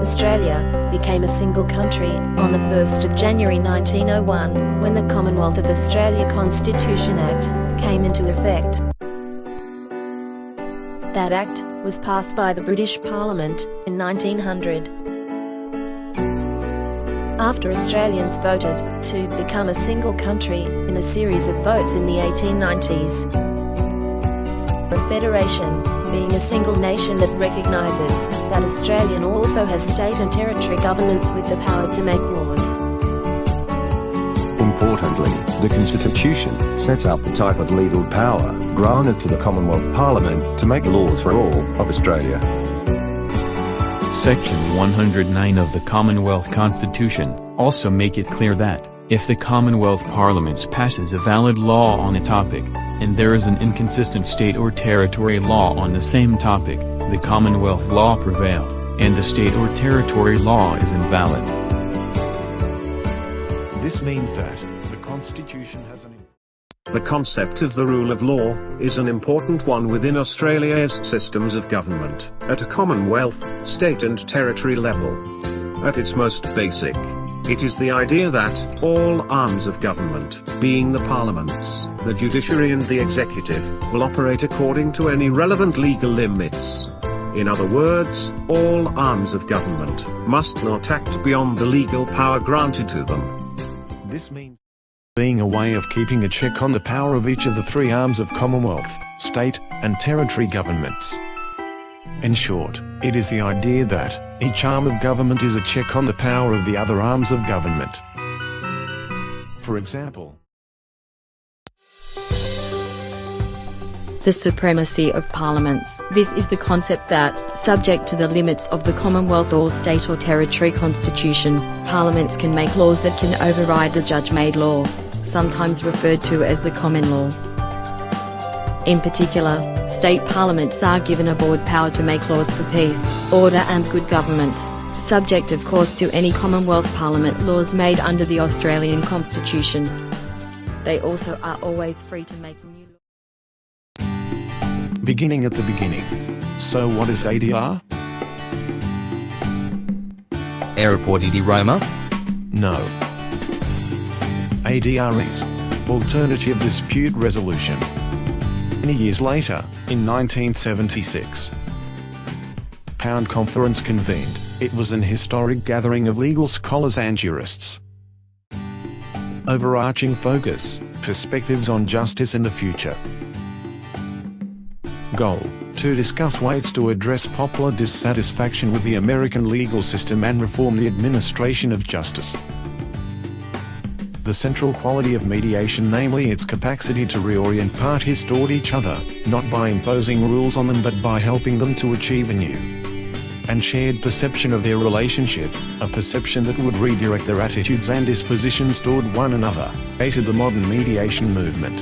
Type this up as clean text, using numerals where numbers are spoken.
Australia became a single country on the 1st of January 1901, when the Commonwealth of Australia Constitution Act came into effect. That Act was passed by the British Parliament in 1900. After Australians voted to become a single country in a series of votes in the 1890s, a federation being a single nation that recognises that Australia also has state and territory governments with the power to make laws. Importantly, the Constitution sets out the type of legal power granted to the Commonwealth Parliament to make laws for all of Australia. Section 109 of the Commonwealth Constitution also make it clear that, if the Commonwealth Parliament passes a valid law on a topic, and there is an inconsistent state or territory law on the same topic, the Commonwealth law prevails, and the state or territory law is invalid. This means that the Constitution has an... The concept of the rule of law is an important one within Australia's systems of government, at a Commonwealth, state and territory level. At its most basic, it is the idea that all arms of government, being the parliaments, the judiciary and the executive, will operate according to any relevant legal limits. In other words, all arms of government must not act beyond the legal power granted to them. This means being a way of keeping a check on the power of each of the three arms of Commonwealth, state, and territory governments. In short, it is the idea that each arm of government is a check on the power of the other arms of government. For example, the supremacy of parliaments. This is the concept that, subject to the limits of the Commonwealth or state or territory constitution, parliaments can make laws that can override the judge-made law, sometimes referred to as the common law. In particular, state parliaments are given a broad power to make laws for peace, order and good government, subject of course to any Commonwealth Parliament laws made under the Australian Constitution. They also are always free to make new laws. Beginning at the beginning. So what is ADR? Aeroport di Roma? No. ADR is Alternative Dispute Resolution. Many years later, in 1976, Pound Conference convened. It was an historic gathering of legal scholars and jurists. Overarching focus, perspectives on justice and the future. Goal, to discuss ways to address popular dissatisfaction with the American legal system and reform the administration of justice. The central quality of mediation, namely its capacity to reorient parties toward each other, not by imposing rules on them but by helping them to achieve a new and shared perception of their relationship, a perception that would redirect their attitudes and dispositions toward one another, created the modern mediation movement.